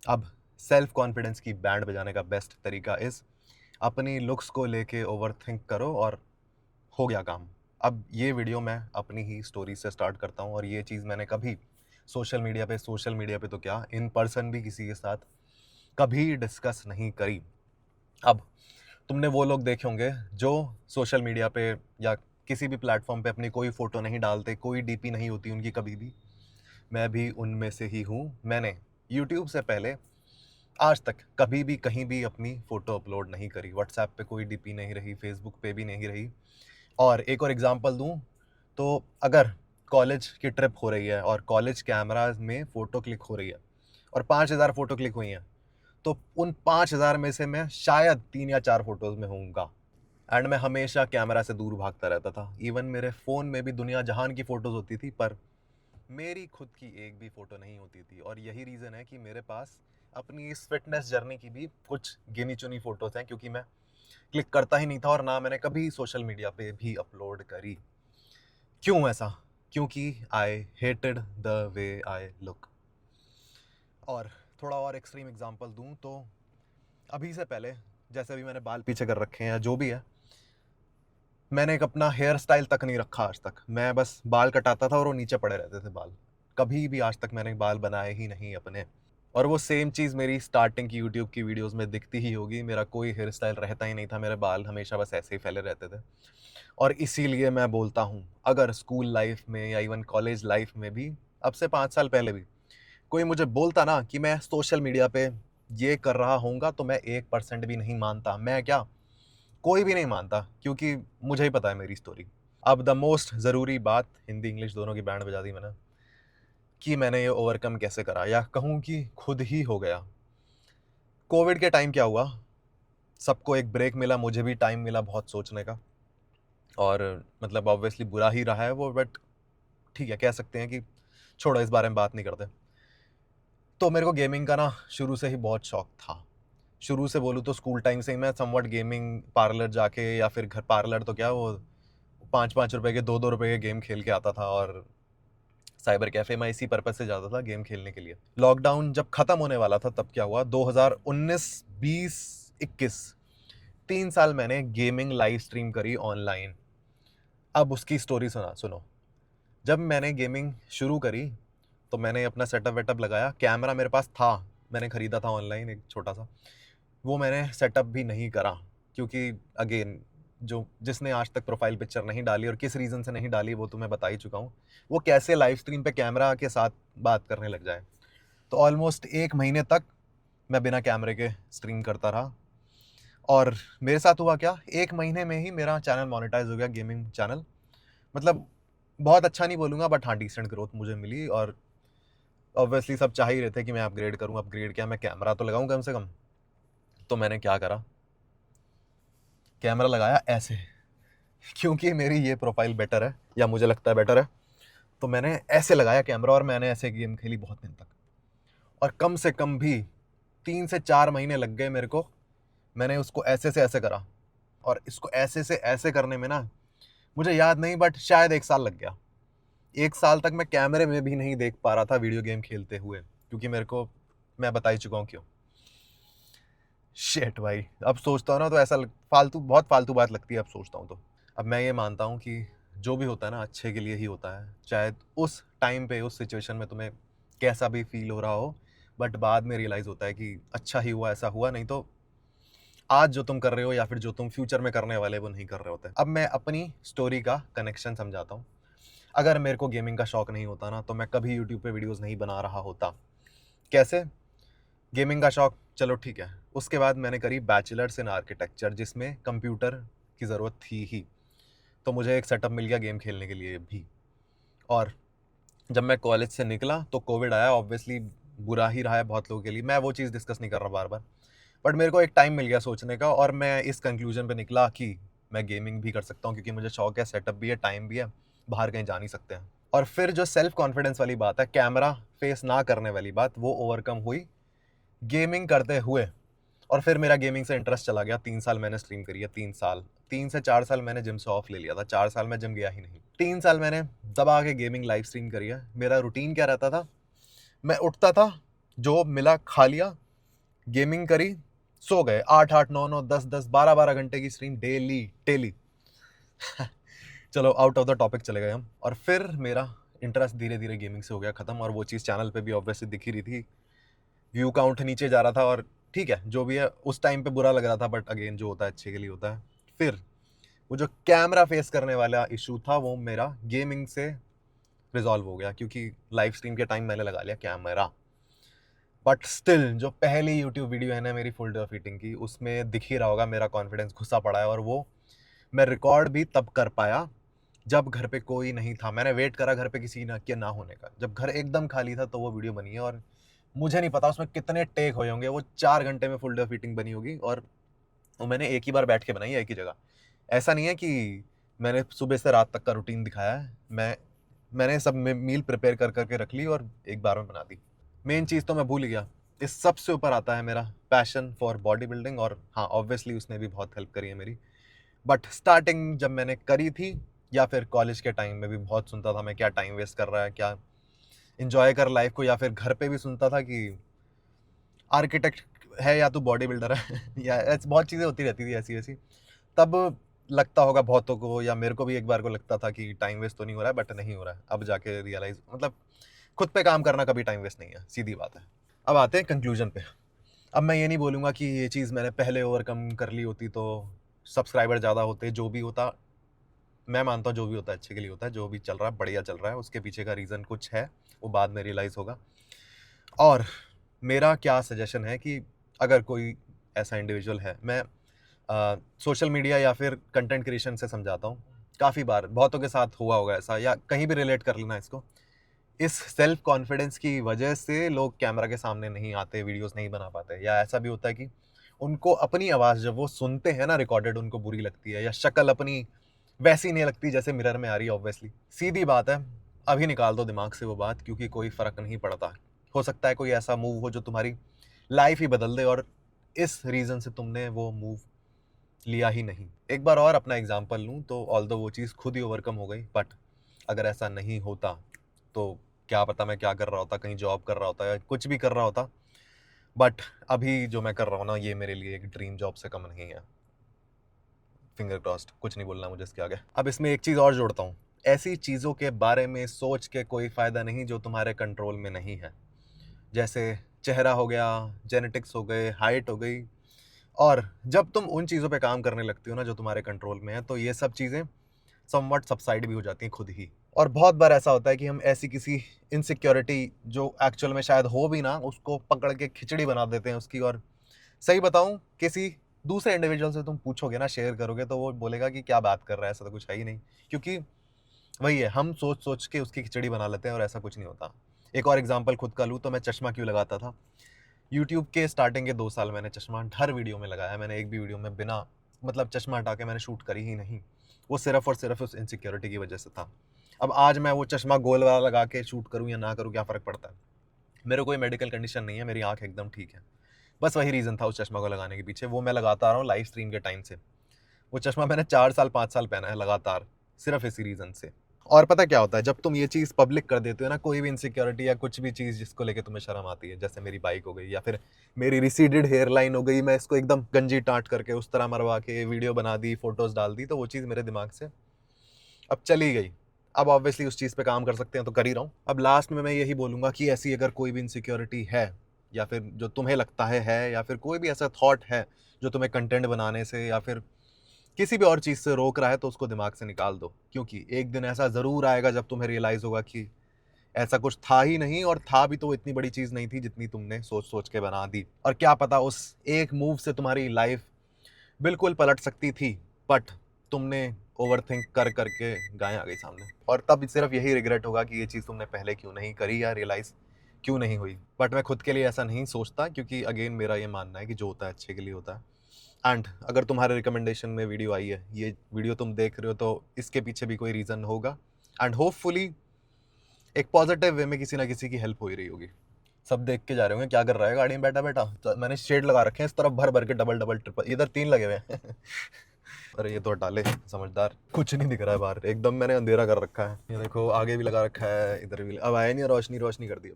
अब self confidence की band बजाने का बेस्ट तरीका इज़ अपनी लुक्स को लेके ओवरथिंक करो और हो गया काम। अब ये वीडियो मैं अपनी ही स्टोरी से स्टार्ट करता हूँ और ये चीज़ मैंने कभी सोशल मीडिया पे तो क्या, इन पर्सन भी किसी के साथ कभी डिस्कस नहीं करी। अब तुमने वो लोग देखे होंगे जो सोशल मीडिया पे या किसी भी प्लेटफॉर्म पे अपनी कोई फ़ोटो नहीं डालते, कोई डीपी नहीं होती उनकी कभी भी। मैं भी उनमें से ही हूँ। मैंने यूट्यूब से पहले आज तक कभी भी कहीं भी अपनी फ़ोटो अपलोड नहीं करी। व्हाट्सएप पे कोई डीपी नहीं रही, फेसबुक पे भी नहीं रही। और एक और एग्जांपल दूं तो अगर कॉलेज की ट्रिप हो रही है और कॉलेज कैमराज में फ़ोटो क्लिक हो रही है और 5,000 फ़ोटो क्लिक हुई हैं, तो उन 5,000 में से मैं शायद 3 या 4 फ़ोटोज़ में होऊंगा। एंड मैं हमेशा कैमरा से दूर भागता रहता था। इवन मेरे फ़ोन में भी दुनिया जहान की फ़ोटोज़ होती थी, पर मेरी खुद की एक भी फ़ोटो नहीं होती थी। और यही रीज़न है कि मेरे पास अपनी इस फिटनेस जर्नी की भी कुछ गिनी चुनी फ़ोटोज़ हैं, क्योंकि मैं क्लिक करता ही नहीं था और ना मैंने कभी सोशल मीडिया पे भी अपलोड करी। क्यों ऐसा? क्योंकि I hated the way I look. और थोड़ा और एक्सट्रीम एग्जांपल दूं तो अभी से पहले, जैसे अभी मैंने बाल पीछे कर रखे हैं या जो भी है, मैंने एक अपना हेयर स्टाइल तक नहीं रखा आज तक। मैं बस बाल कटाता था और वो नीचे पड़े रहते थे बाल। कभी भी आज तक मैंने बाल बनाए ही नहीं अपने। और वो सेम चीज़ मेरी स्टार्टिंग की यूट्यूब की वीडियोस में दिखती ही होगी। मेरा कोई हेयर स्टाइल रहता ही नहीं था, मेरे बाल हमेशा बस ऐसे ही फैले रहते थे। और इसीलिए मैं बोलता हूँ, अगर स्कूल लाइफ में या इवन कॉलेज लाइफ में भी, अब से 5 साल पहले भी कोई मुझे बोलता ना कि मैं सोशल मीडिया पे ये कर रहा होऊंगा, तो मैं 1% भी नहीं मानता। मैं क्या, कोई भी नहीं मानता, क्योंकि मुझे ही पता है मेरी स्टोरी। अब द मोस्ट ज़रूरी बात, हिंदी इंग्लिश दोनों की बैंड बजा दी मैंने, कि मैंने ये ओवरकम कैसे करा, या कहूँ कि खुद ही हो गया। कोविड के टाइम क्या हुआ, सबको एक ब्रेक मिला, मुझे भी टाइम मिला बहुत सोचने का। और मतलब ऑब्वियसली बुरा ही रहा है वो, बट ठीक है, कह सकते हैं कि छोड़ो, इस बारे में बात नहीं करते। तो मेरे को गेमिंग का ना शुरू से ही बहुत शौक था। शुरू से बोलूँ तो स्कूल टाइम से ही मैं समवट गेमिंग पार्लर जाके, या फिर घर पार्लर तो क्या, वो 5-5 रुपए के, 2-2 रुपए के गेम खेल के आता था। और साइबर कैफे में इसी पर्पज से जाता था, गेम खेलने के लिए। लॉकडाउन जब खत्म होने वाला था तब क्या हुआ, 2019, 20, 21, 3 साल मैंने गेमिंग लाइव स्ट्रीम करी ऑनलाइन। अब उसकी स्टोरी सुनो। जब मैंने गेमिंग शुरू करी तो मैंने अपना सेटअप वेटअप लगाया। कैमरा मेरे पास था, मैंने ख़रीदा था ऑनलाइन एक छोटा सा। वो मैंने सेटअप भी नहीं करा, क्योंकि अगेन, जो जिसने आज तक प्रोफाइल पिक्चर नहीं डाली और किस रीज़न से नहीं डाली वो तो मैं बता ही चुका हूँ। वो कैसे लाइव स्ट्रीम पे कैमरा के साथ बात करने लग जाए। तो ऑलमोस्ट 1 महीने तक मैं बिना कैमरे के स्ट्रीम करता रहा। और मेरे साथ हुआ क्या, 1 महीने में ही मेरा चैनल मोनेटाइज हो गया, गेमिंग चैनल। मतलब बहुत अच्छा नहीं बोलूँगा, बट हाँ, डिसेंट ग्रोथ मुझे मिली। और ऑब्वियसली सब चाह ही रहे थे कि मैं अपग्रेड करूँ। अपग्रेड क्या, मैं कैमरा तो लगाऊँ कम से कम। तो मैंने क्या करा, कैमरा लगाया ऐसे, क्योंकि मेरी ये प्रोफाइल बेटर है, या मुझे लगता है बेटर है। तो मैंने ऐसे लगाया कैमरा और मैंने ऐसे गेम खेली बहुत दिन तक। और कम से कम भी 3 से 4 महीने लग गए मेरे को। मैंने उसको ऐसे से ऐसे करा, और इसको ऐसे से ऐसे करने में ना, मुझे याद नहीं, बट शायद 1 साल लग गया। 1 साल तक मैं कैमरे में भी नहीं देख पा रहा था वीडियो गेम खेलते हुए, क्योंकि मेरे को, मैं बता ही चुका हूँ क्यों। शिट भाई, अब सोचता हूँ ना तो ऐसा फालतू, बहुत फालतू बात लगती है अब सोचता हूँ तो। अब मैं ये मानता हूँ कि जो भी होता है ना अच्छे के लिए ही होता है, चाहे उस टाइम पे उस सिचुएशन में तुम्हें कैसा भी फील हो रहा हो। बट बाद में रियलाइज़ होता है कि अच्छा ही हुआ ऐसा हुआ, नहीं तो आज जो तुम कर रहे हो या फिर जो तुम फ्यूचर में करने वाले वो नहीं कर रहे होते। अब मैं अपनी स्टोरी का कनेक्शन समझाता हूँ। अगर मेरे को गेमिंग का शौक नहीं होता ना, तो मैं कभी यूट्यूब पे वीडियोस नहीं बना रहा होता। कैसे? गेमिंग का शौक, चलो ठीक है। उसके बाद मैंने करी बैचलर्स इन आर्किटेक्चर, जिसमें कंप्यूटर की ज़रूरत थी ही। तो मुझे एक सेटअप मिल गया गेम खेलने के लिए भी। और जब मैं कॉलेज से निकला तो कोविड आया। ऑब्वियसली बुरा ही रहा है बहुत लोगों के लिए, मैं वो चीज़ डिस्कस नहीं कर रहा बार बार। बट मेरे को एक टाइम मिल गया सोचने का, और मैं इस कंक्लूजन पे निकला कि मैं गेमिंग भी कर सकता हूँ, क्योंकि मुझे शौक है, सेटअप भी है, टाइम भी है, बाहर कहीं जा नहीं सकते हैं। और फिर जो सेल्फ कॉन्फिडेंस वाली बात है, कैमरा फेस ना करने वाली बात, वो ओवरकम हुई गेमिंग करते हुए। और फिर मेरा गेमिंग से इंटरेस्ट चला गया। 3 साल मैंने स्ट्रीम करी है, 3 साल। 3 से 4 साल मैंने जिम से ऑफ ले लिया था, 4 साल मैं जिम गया ही नहीं। 3 साल मैंने दबा के गेमिंग लाइव स्ट्रीम करी है। मेरा रूटीन क्या रहता था, मैं उठता था, जो मिला खा लिया, गेमिंग करी, सो गए। 8-8, 9-9, 10-10, 12-12 घंटे की स्ट्रीम डेली डेली। चलो आउट ऑफ द टॉपिक चले गए हम। और फिर मेरा इंटरेस्ट धीरे धीरे गेमिंग से हो गया खत्म, और वो चीज़ चैनल पे भी ऑब्वियसली दिख ही रही थी। व्यू काउंट नीचे जा रहा था, और ठीक है जो भी है, उस टाइम पे बुरा लग रहा था, बट अगेन जो होता है अच्छे के लिए होता है। फिर वो जो कैमरा फेस करने वाला इशू था वो मेरा गेमिंग से रिजॉल्व हो गया, क्योंकि लाइव स्ट्रीम के टाइम मैंने लगा लिया कैमरा। बट स्टिल जो पहली यूट्यूब वीडियो है ना मेरी फुल डे ऑफ ईटिंग की, उसमें दिख ही रहा होगा मेरा कॉन्फिडेंस घुसा पड़ा है। और वो मैं रिकॉर्ड भी तब कर पाया जब घर पे कोई नहीं था। मैंने वेट करा घर पे किसी के ना होने का, जब घर एकदम खाली था तो वो वीडियो बनी है। और मुझे नहीं पता उसमें कितने टेक हुए होंगे, वो 4 घंटे में फुल डे ऑफ ईटिंग बनी होगी। और वो मैंने एक ही बार बैठ के बनाई है, एक ही जगह। ऐसा नहीं है कि मैंने सुबह से रात तक का रूटीन दिखाया है। मैंने सब मील प्रिपेयर कर करके रख ली और एक बार में बना दी। मेन चीज़ तो मैं भूल गया, इस सबसे ऊपर आता है मेरा पैशन फॉर बॉडी बिल्डिंग। और हाँ, ऑब्वियसली उसने भी बहुत हेल्प करी है मेरी। बट स्टार्टिंग जब मैंने करी थी, या फिर कॉलेज के टाइम में भी बहुत सुनता था मैं क्या टाइम वेस्ट कर रहा है, क्या इंजॉय कर लाइफ को। या फिर घर पे भी सुनता था कि आर्किटेक्ट है या तू बॉडी बिल्डर है या ऐसी बहुत चीज़ें होती रहती थी ऐसी ऐसी। तब लगता होगा बहुतों को, या मेरे को भी एक बार को लगता था कि टाइम वेस्ट तो नहीं हो रहा है, बट नहीं हो रहा है। अब जाके रियलाइज, मतलब खुद पे काम करना कभी टाइम वेस्ट नहीं है, सीधी बात है। अब आते हैं कंक्लूजन पे। अब मैं ये नहीं बोलूँगा कि ये चीज़ मैंने पहले ओवरकम कर ली होती तो सब्सक्राइबर ज़्यादा होते, जो भी होता। मैं मानता हूँ जो भी होता है अच्छे के लिए होता है, जो भी चल रहा है बढ़िया चल रहा है, उसके पीछे का रीज़न कुछ है, वो बाद में रियलाइज़ होगा। और मेरा क्या सजेशन है कि अगर कोई ऐसा इंडिविजुअल है, मैं सोशल मीडिया या फिर कंटेंट क्रिएशन से समझाता हूँ। काफ़ी बार बहुतों के साथ हुआ होगा ऐसा, या कहीं भी रिलेट कर लेना इसको। इस सेल्फ कॉन्फिडेंस की वजह से लोग कैमरा के सामने नहीं आते, वीडियोस नहीं बना पाते। या ऐसा भी होता है कि उनको अपनी आवाज़ जब वो सुनते हैं ना रिकॉर्डेड, उनको बुरी लगती है, या शक्ल अपनी वैसी नहीं लगती जैसे मिरर में आ रही है। ऑब्वियसली सीधी बात है, अभी निकाल दो दिमाग से वो बात, क्योंकि कोई फ़र्क नहीं पड़ता। हो सकता है कोई ऐसा मूव हो जो तुम्हारी लाइफ ही बदल दे, और इस रीज़न से तुमने वो मूव लिया ही नहीं। एक बार और अपना एग्जांपल लूँ तो ऑल्दो वो चीज़ खुद ही ओवरकम हो गई, बट अगर ऐसा नहीं होता तो क्या पता मैं क्या कर रहा होता, कहीं जॉब कर रहा होता या कुछ भी कर रहा होता। बट अभी जो मैं कर रहा हूँ ना, ये मेरे लिए एक ड्रीम जॉब से कम नहीं है। फिंगर क्रॉस्ड, कुछ नहीं बोलना मुझे इसके आगे। अब इसमें एक चीज़ और जोड़ता हूँ, ऐसी चीज़ों के बारे में सोच के कोई फ़ायदा नहीं जो तुम्हारे कंट्रोल में नहीं है। जैसे चेहरा हो गया, जेनेटिक्स हो गए, हाइट हो गई। और जब तुम उन चीज़ों पे काम करने लगती हो ना जो तुम्हारे कंट्रोल में है, तो ये सब चीज़ें समवट सबसाइड भी हो जाती हैं खुद ही। और बहुत बार ऐसा होता है कि हम ऐसी किसी इनसिक्योरिटी जो एक्चुअल में शायद हो भी ना, उसको पकड़ के खिचड़ी बना देते हैं उसकी। और सही बताऊं, किसी दूसरे इंडिविजुअल से तुम पूछोगे ना, शेयर करोगे, तो वो बोलेगा कि क्या बात कर रहा है, ऐसा तो कुछ है ही नहीं। क्योंकि वही है, हम सोच सोच के उसकी खिचड़ी बना लेते हैं, और ऐसा कुछ नहीं होता। एक और एग्जांपल खुद का लूँ तो मैं चश्मा क्यों लगाता था। यूट्यूब के स्टार्टिंग के 2 साल मैंने चश्मा हर वीडियो में लगाया। मैंने एक भी वीडियो में बिना मतलब चश्मा हटा के मैंने शूट करी ही नहीं। वो सिर्फ और सिर्फ उस इनसिक्योरिटी की वजह से था। अब आज मैं वो चश्मा गोल वाला लगा के शूट करूँ या ना करूँ, क्या फ़र्क पड़ता है। मेरे कोई मेडिकल कंडीशन नहीं है, मेरी आँख एकदम ठीक है। बस वही रीज़न था उस चश्मा को लगाने के पीछे। वो मैं लगाता आ रहा हूँ लाइव स्ट्रीम के टाइम से। वो चश्मा मैंने 4 साल 5 साल पहना है लगातार, सिर्फ इसी रीज़न से। और पता क्या होता है, जब तुम ये चीज़ पब्लिक कर देते हो ना, कोई भी इनसिक्योरिटी या कुछ भी चीज़ जिसको लेके तुम्हें शर्म आती है, जैसे मेरी बाइक हो गई, या फिर मेरी रिसीडेड हेयर लाइन हो गई, मैं इसको एकदम गंजी टाँट करके उस तरह मरवा के वीडियो बना दी, फ़ोटोज़ डाल दी, तो वो चीज़ मेरे दिमाग से अब चली गई। अब ऑब्वियसली उस चीज़ पे काम कर सकते हैं तो कर ही रहा हूँ। अब लास्ट में मैं यही बोलूँगा कि ऐसी अगर कोई भी इनसिक्योरिटी है, या फिर जो तुम्हें लगता है, या फिर कोई भी ऐसा थॉट है जो तुम्हें कंटेंट बनाने से या फिर किसी भी और चीज़ से रोक रहा है, तो उसको दिमाग से निकाल दो। क्योंकि एक दिन ऐसा ज़रूर आएगा जब तुम्हें रियलाइज़ होगा कि ऐसा कुछ था ही नहीं, और था भी तो वो इतनी बड़ी चीज़ नहीं थी जितनी तुमने सोच सोच के बना दी। और क्या पता उस एक मूव से तुम्हारी लाइफ बिल्कुल पलट सकती थी, बट तुमने ओवरथिंक कर करके गाय आ गई सामने। और तब सिर्फ यही रिग्रेट होगा कि ये चीज़ तुमने पहले क्यों नहीं करी, या रियलाइज़ क्यों नहीं हुई। बट मैं खुद के लिए ऐसा नहीं सोचता, क्योंकि अगेन मेरा ये मानना है कि जो होता है अच्छे के लिए होता है। एंड अगर तुम्हारे रिकमेंडेशन में वीडियो आई है, ये वीडियो तुम देख रहे हो, तो इसके पीछे भी कोई रीज़न होगा। एंड होपफुली एक पॉजिटिव वे में किसी ना किसी की हेल्प हो ही रही होगी। सब देख के जा रहे होंगे क्या कर रहा है गाड़ी में बैठा बैठा। तो मैंने शेड लगा रखे हैं इस तरफ भर भर के, डबल डबल ट्रिपल, इधर 3 लगे हुए हैं अरे ये तो हटा ले, समझदार। कुछ नहीं दिख रहा है बाहर, एकदम मैंने अंधेरा कर रखा है। ये देखो आगे भी लगा रखा है, इधर भी। अब आया नहीं, रोशनी रोशनी कर दी।